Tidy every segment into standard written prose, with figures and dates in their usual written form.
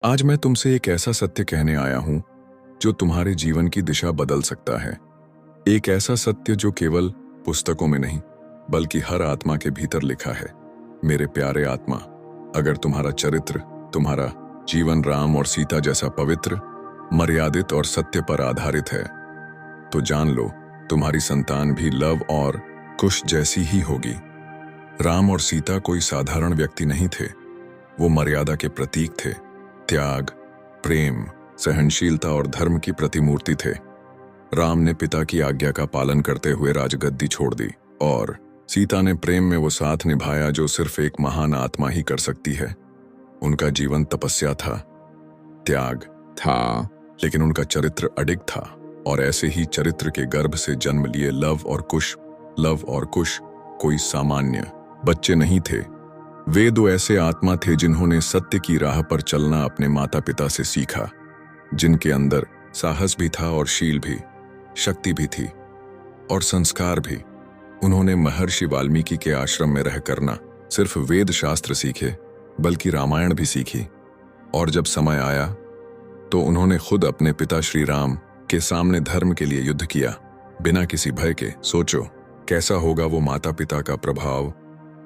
आज मैं तुमसे एक ऐसा सत्य कहने आया हूं जो तुम्हारे जीवन की दिशा बदल सकता है। एक ऐसा सत्य जो केवल पुस्तकों में नहीं बल्कि हर आत्मा के भीतर लिखा है। मेरे प्यारे आत्मा, अगर तुम्हारा चरित्र, तुम्हारा जीवन राम और सीता जैसा पवित्र, मर्यादित और सत्य पर आधारित है, तो जान लो तुम्हारी संतान भी लव और कुश जैसी ही होगी। राम और सीता कोई साधारण व्यक्ति नहीं थे, वो मर्यादा के प्रतीक थे। त्याग, प्रेम, सहनशीलता और धर्म की प्रतिमूर्ति थे। राम ने पिता की आज्ञा का पालन करते हुए राजगद्दी छोड़ दी और सीता ने प्रेम में वो साथ निभाया जो सिर्फ एक महान आत्मा ही कर सकती है। उनका जीवन तपस्या था, त्याग था, लेकिन उनका चरित्र अडिग था। और ऐसे ही चरित्र के गर्भ से जन्म लिए लव और कुश कोई सामान्य बच्चे नहीं थे। वे दो ऐसे आत्मा थे जिन्होंने सत्य की राह पर चलना अपने माता पिता से सीखा, जिनके अंदर साहस भी था और शील भी, शक्ति भी थी और संस्कार भी। उन्होंने महर्षि वाल्मीकि के आश्रम में रहकर न सिर्फ वेद शास्त्र सीखे बल्कि रामायण भी सीखी। और जब समय आया तो उन्होंने खुद अपने पिता श्री राम के सामने धर्म के लिए युद्ध किया, बिना किसी भय के। सोचो कैसा होगा वो माता पिता का प्रभाव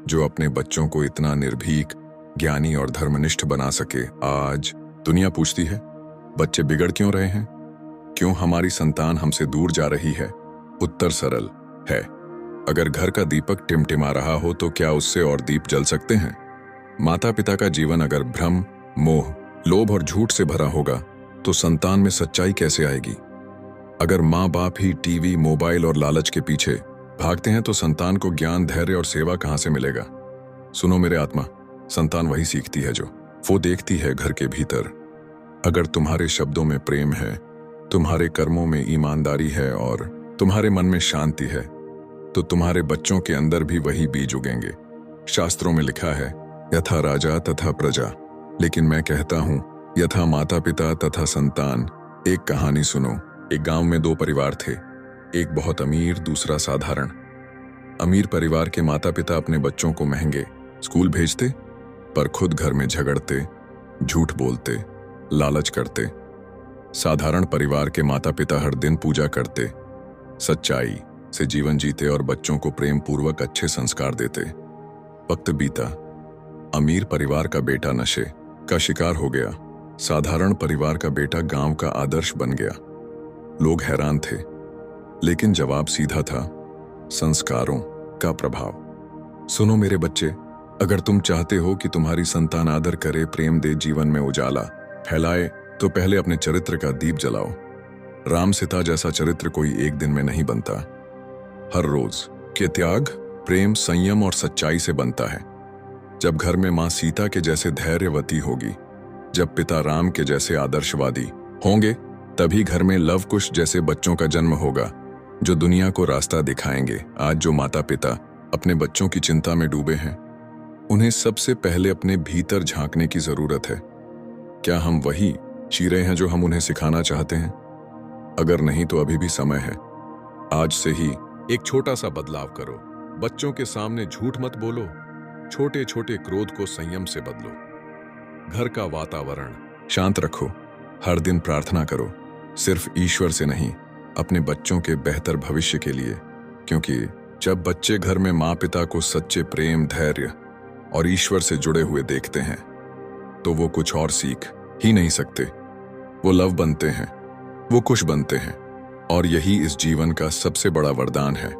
जो अपने बच्चों को इतना निर्भीक, ज्ञानी और धर्मनिष्ठ बना सके। आज दुनिया पूछती है, बच्चे बिगड़ क्यों रहे हैं? क्यों हमारी संतान हमसे दूर जा रही है? उत्तर सरल है, अगर घर का दीपक टिमटिमा रहा हो तो क्या उससे और दीप जल सकते हैं? माता पिता का जीवन अगर भ्रम, मोह, लोभ और झूठ से भरा होगा तो संतान में सच्चाई कैसे आएगी? अगर माँ बाप ही टीवी, मोबाइल और लालच के पीछे भागते हैं तो संतान को ज्ञान, धैर्य और सेवा कहां से मिलेगा? सुनो मेरे आत्मा, संतान वही सीखती है जो वो देखती है घर के भीतर। अगर तुम्हारे शब्दों में प्रेम है, तुम्हारे कर्मों में ईमानदारी है और तुम्हारे मन में शांति है, तो तुम्हारे बच्चों के अंदर भी वही बीज उगेंगे। शास्त्रों में लिखा है, यथा राजा तथा प्रजा, लेकिन मैं कहता हूं यथा माता पिता तथा संतान। एक कहानी सुनो। एक गांव में दो परिवार थे, एक बहुत अमीर, दूसरा साधारण। अमीर परिवार के माता पिता अपने बच्चों को महंगे स्कूल भेजते, पर खुद घर में झगड़ते, झूठ बोलते, लालच करते। साधारण परिवार के माता पिता हर दिन पूजा करते, सच्चाई से जीवन जीते और बच्चों को प्रेम पूर्वक अच्छे संस्कार देते। वक्त बीता, अमीर परिवार का बेटा नशे का शिकार हो गया, साधारण परिवार का बेटा गांव का आदर्श बन गया। लोग हैरान थे, लेकिन जवाब सीधा था, संस्कारों का प्रभाव। सुनो मेरे बच्चे, अगर तुम चाहते हो कि तुम्हारी संतान आदर करे, प्रेम दे, जीवन में उजाला फैलाए, तो पहले अपने चरित्र का दीप जलाओ। राम सीता जैसा चरित्र कोई एक दिन में नहीं बनता, हर रोज के त्याग, प्रेम, संयम और सच्चाई से बनता है। जब घर में मां सीता के जैसे धैर्यवती होगी, जब पिता राम के जैसे आदर्शवादी होंगे, तभी घर में लव कुश जैसे बच्चों का जन्म होगा जो दुनिया को रास्ता दिखाएंगे। आज जो माता पिता अपने बच्चों की चिंता में डूबे हैं, उन्हें सबसे पहले अपने भीतर झांकने की जरूरत है। क्या हम वही जी रहे हैं जो हम उन्हें सिखाना चाहते हैं? अगर नहीं तो अभी भी समय है। आज से ही एक छोटा सा बदलाव करो। बच्चों के सामने झूठ मत बोलो, छोटे छोटे क्रोध को संयम से बदलो। घर का वातावरण शांत रखो, हर दिन प्रार्थना करो, सिर्फ ईश्वर से नहीं, अपने बच्चों के बेहतर भविष्य के लिए। क्योंकि जब बच्चे घर में माँ पिता को सच्चे प्रेम, धैर्य और ईश्वर से जुड़े हुए देखते हैं, तो वो कुछ और सीख ही नहीं सकते। वो लव बनते हैं, वो कुश बनते हैं, और यही इस जीवन का सबसे बड़ा वरदान है।